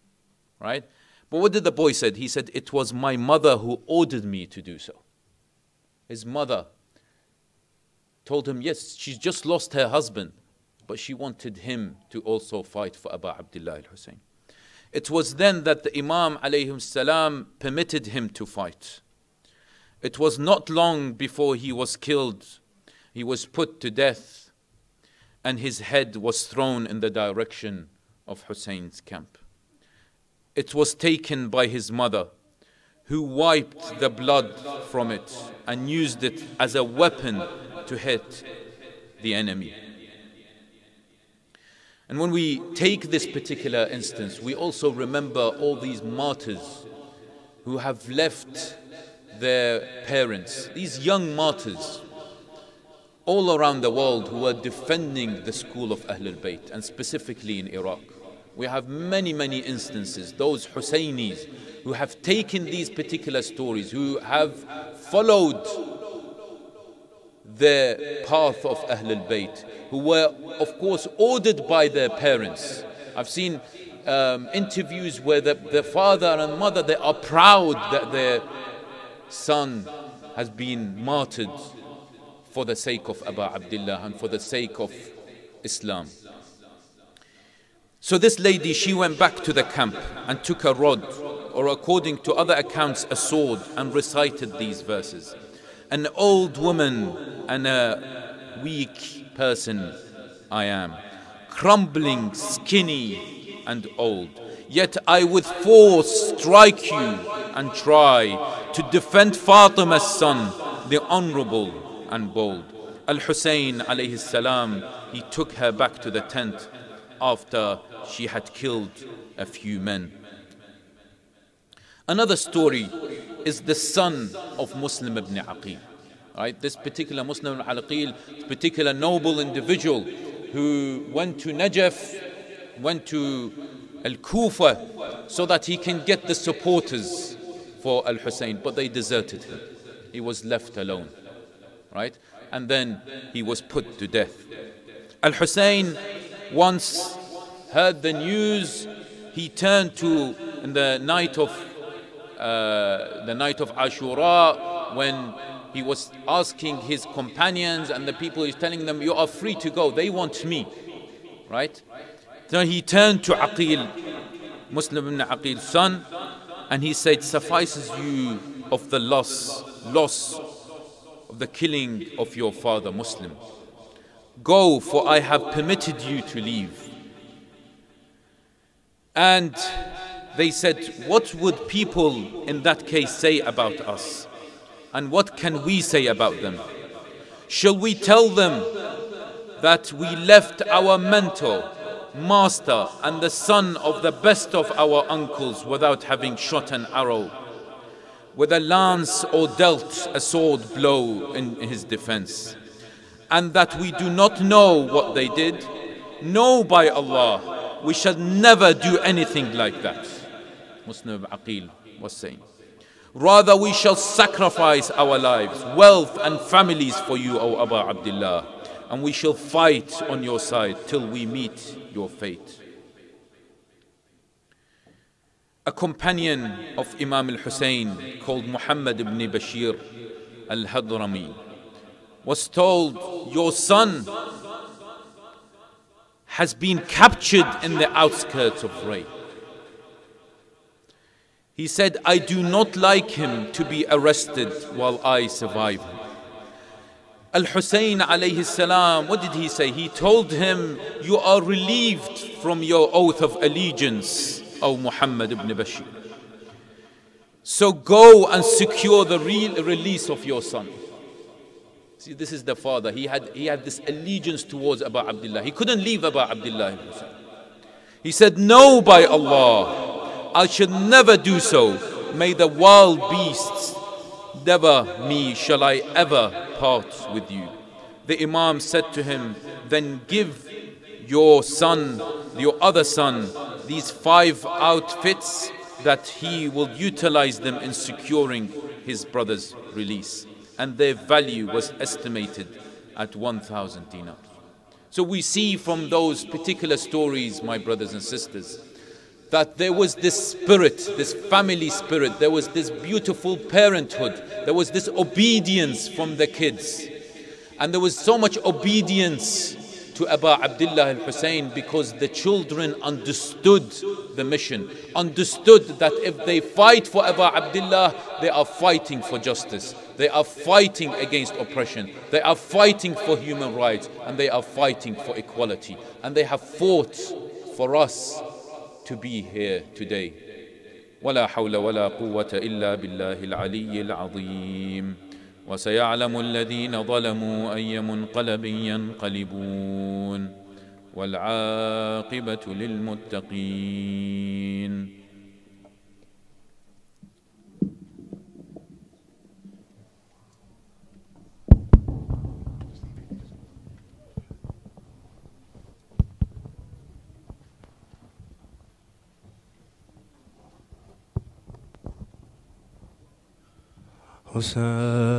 right? But what did the boy say? He said, it was my mother who ordered me to do so. His mother told him, yes, she's just lost her husband, but she wanted him to also fight for Abu Abdullah al-Hussein. It was then that the Imam alayhi salam permitted him to fight. It was not long before he was killed. He was put to death, and his head was thrown in the direction of Hussein's camp. It was taken by his mother, who wiped the blood from it and used it as a weapon to hit the enemy. And when we take this particular instance, we also remember all these martyrs who have left their parents, these young martyrs all around the world who are defending the school of Ahlul Bayt, and specifically in Iraq. We have many, many instances, those Husseinis who have taken these particular stories, who have followed the path of Ahlul Bayt, who were, of course, ordered by their parents. I've seen interviews where the father and mother, they are proud that their son has been martyred for the sake of Abu Abdullah and for the sake of Islam. So this lady, she went back to the camp and took a rod, or according to other accounts, a sword, and recited these verses. An old woman and a weak person I am, crumbling, skinny and old. Yet I with force strike you and try to defend Fatima's son, the honorable and bold. Al-Hussein alayhi salam, he took her back to the tent after she had killed a few men. Another story is the son of Muslim ibn Aqil. Right? This particular Muslim ibn Aqil, particular noble individual who went to Najaf, went to Al-Kufa so that he can get the supporters for Al-Hussein, but they deserted him. He was left alone. Right? And then he was put to death. Al-Hussein once heard the news. He turned to, in the night of Ashura, when he was asking his companions and the people, he's telling them, you are free to go, they want me. Right? So he turned to Aqil, Muslim ibn Aqil's son, and he said, suffices you of the loss of the killing of your father Muslim. Go, for I have permitted you to leave. And they said, what would people in that case say about us? And what can we say about them? Shall we tell them that we left our mentor, master, and the son of the best of our uncles without having shot an arrow with a lance or dealt a sword blow in his defense, and that we do not know what they did? No, by Allah, we shall never do anything like that. Muslim Aqil was saying, rather we shall sacrifice our lives, wealth and families for you, O Abu Abdullah, and we shall fight on your side till we meet your fate. A companion of Imam al-Hussein called Muhammad ibn Bashir al-Hadrami was told, your son has been captured in the outskirts of Ray. He said, I do not like him to be arrested while I survive him. Al-Hussein alayhi salam, what did he say? He told him, you are relieved from your oath of allegiance, O Muhammad ibn Bashir. So go and secure the real release of your son. See, this is the father. He had this allegiance towards Abu Abdullah. He couldn't leave Abu Abdullah. He said, no, by Allah, I should never do so. May the wild beasts never me shall I ever part with you. The Imam said to him, then give your son, your other son, these 5 outfits that he will utilize them in securing his brother's release. And their value was estimated at 1,000 dinars. So we see from those particular stories, my brothers and sisters, that there was this spirit, this family spirit, there was this beautiful parenthood, there was this obedience from the kids. And there was so much obedience to Abu Abdullah al-Hussein because the children understood the mission, understood that if they fight for Abu Abdullah, they are fighting for justice, they are fighting against oppression, they are fighting for human rights, and they are fighting for equality, and they have fought for us to be here today. ولا حول ولا قوة إلا بالله العلي العظيم وسيعلم الذين ظلموا أي منقلب ينقلبون والعاقبة للمتقين. حسين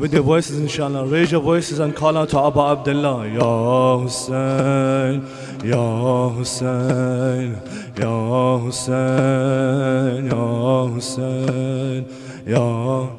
with your voices, inshallah, raise your voices and call out to Abu Abdullah. Ya Hussein, Ya Hussein, Ya Hussein, Ya Hussein, Ya.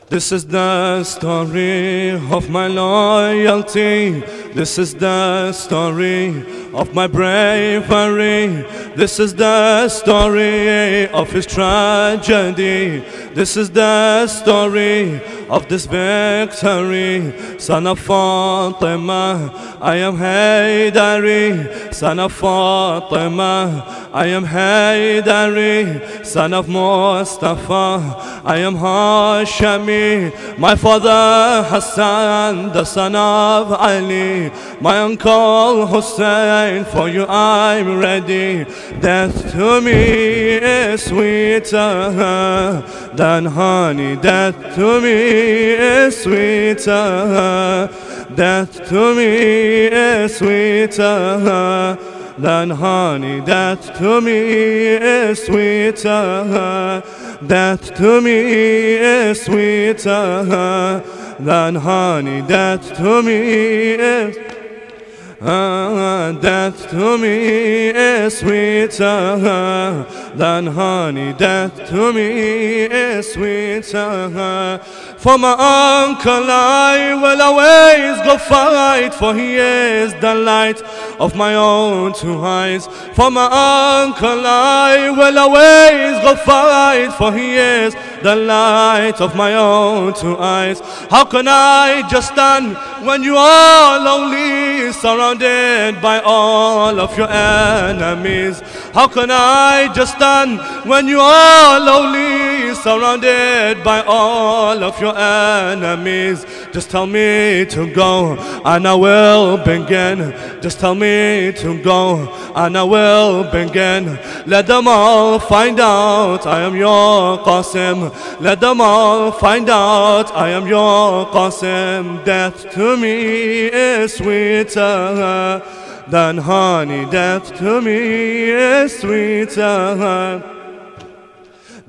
This is the story of my loyalty. This is the story of my bravery. This is the story of his tragedy. This is the story of this victory. Son of Fatima, I am Haydari. Son of Fatima, I am Haydari. Son of Mustafa, I am Hashemi. My father Hassan, the son of Ali. My uncle Hussein, for you I'm ready. Death to me is sweeter than honey. Death to me is sweeter. Death to me is sweeter than honey. Death to me is sweeter. Death to me is sweeter than honey. Death to me is death to me is sweeter than honey. Death to me is sweeter. For my uncle I will always go fight, for he is the light of my own two eyes. For my uncle I will always go fight, for he is the light of my own two eyes. How can I just stand when you are lonely, surrounded by all of your enemies? How can I just stand when you are lonely, surrounded by all of your enemies? Just tell me to go and I will begin. Just tell me to go and I will begin. Let them all find out I am your Qasim. Let them all find out I am your Qasim. Death to me is sweeter than honey. Death to me is sweeter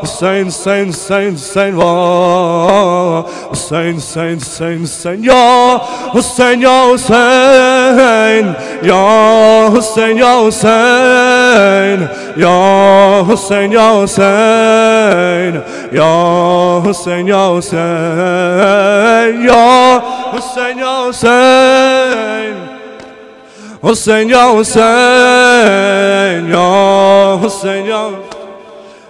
Hussein, Hussein, Hussein, Hussein, wah. Hussein, Hussein, Hussein, Hussein, ya Hussein, ya Hussein, ya Hussein, ya Hussein, ya Hussein, ya Hussein, ya Hussein, ya Hussein, ya Hussein, ya Hussein, Hussein, ya Hussein, ya Hussein, ya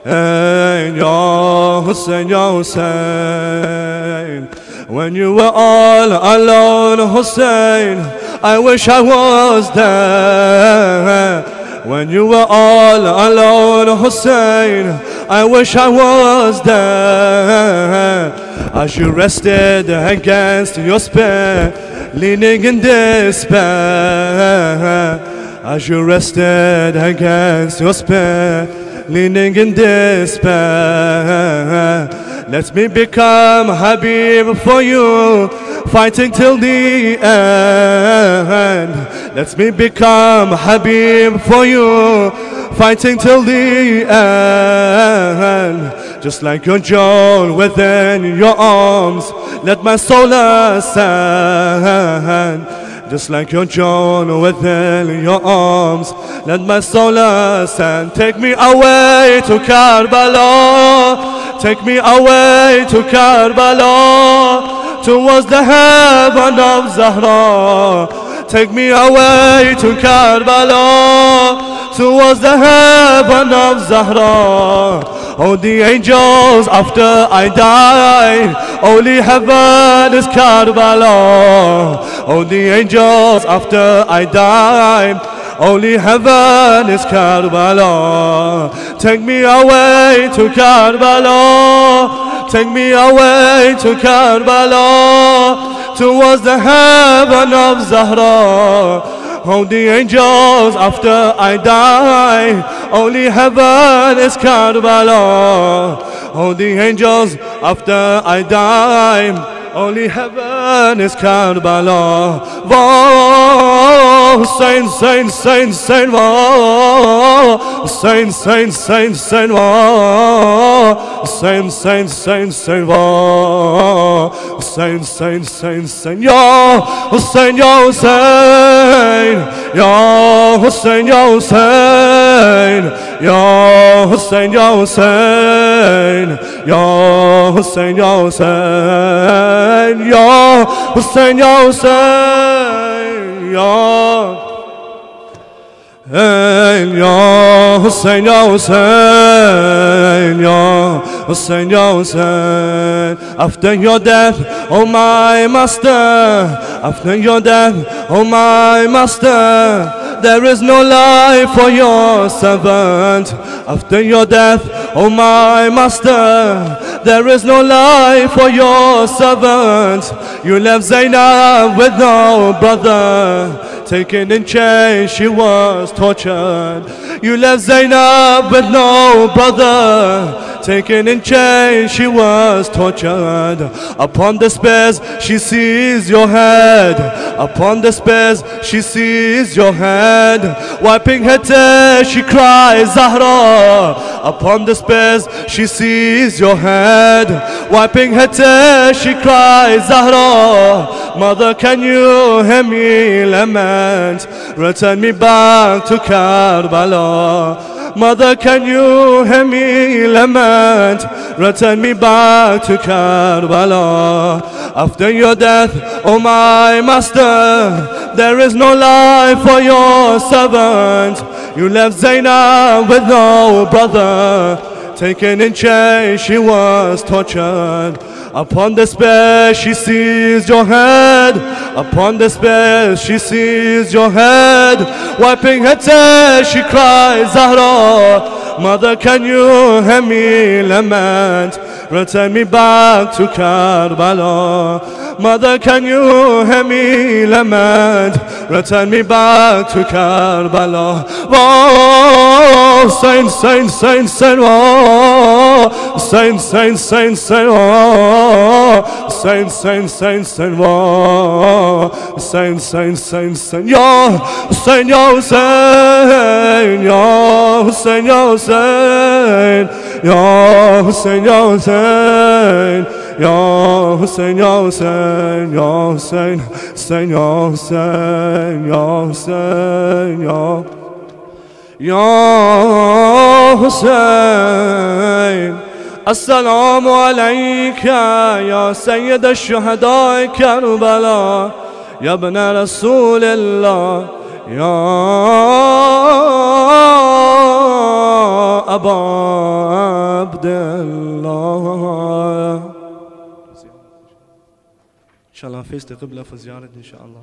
Ya Hussein, Ya Hussein. When you were all alone, Hussein, I wish I was there. When you were all alone, Hussein, I wish I was there. As you rested against your spear, leaning in despair. As you rested against your spear, leaning in despair. Let me become Habib for you, fighting till the end. Let me become Habib for you, fighting till the end. Just like your jewel within your arms, let my soul ascend. Just like your jewel within your arms, let my soul ascend. Take me away to Karbala, take me away to Karbala, towards the heaven of Zahra. Take me away to Karbala, towards the heaven of Zahra. Oh, the angels after I die, only heaven is Karbala. Oh, the angels after I die, only heaven is Karbala. Take me away to Karbala, take me away to Karbala, towards the heaven of Zahra. Oh, the angels after I die, only heaven is Karbala. Oh, the angels after I die, only heaven is Karbala. Whoa, Hussein, Saint, Saint, Saint, whoa, Saint, Saint, Saint, Saint, whoa, Saint, Saint, Saint, Saint, whoa, Saint, Saint, Saint, Saint, ya Hussein, ya Hussein, ya Hussein, ya Hussein, ya Hussein, ya Hussein, ya Hussein, ya Hussein, ya Hussein, ya Hussein, ya Hussein, ya Hussein, ya Hussein, ya Hussein. After your death, oh my master, after your death, oh my master, there is no life for your servant. After your death, oh my master, there is no life for your servant. You left Zainab with no brother, taken in chains, she was tortured. You left Zainab with no brother, taken in chains, she was tortured. Upon the spears, she sees your head. Upon the spears, she sees your head. Wiping her tears, she cries, Zahra. Upon the spears, she sees your head. Wiping her tears, she cries, Zahra. Mother, can you hear me lament? Return me back to Karbala. Mother, can you hear me lament? Return me back to Karbala. After your death, oh my master, there is no life for your servant. You left Zainab with no brother, taken in chains, she was tortured. Upon the spear, she sees your head. Upon the spear, she sees your head. Wiping her tears, she cries, Zahra. Mother, can you hear me lament? Return me back to Karbala. Mother, can you hear me lament? Return me back to Karbala. Oh, Saint, Saint, Saint, Saint, oh, Saint, Saint, Saint, Saint, oh, Saint, Saint, Saint, Saint, oh, Saint, Saint, Saint, Saint, ya Hussein, ya Hussein, ya Hussein, ya Hussein, يا حسين يا حسين يا حسين يا حسين يا حسين حسين يا حسين يا حسين يا حسين السلام عليك يا سيد الشهداء كربلاء يا ابن رسول الله يا أبا عبد الله. إن شاء الله نفيز قبلة في زيارة إن شاء الله.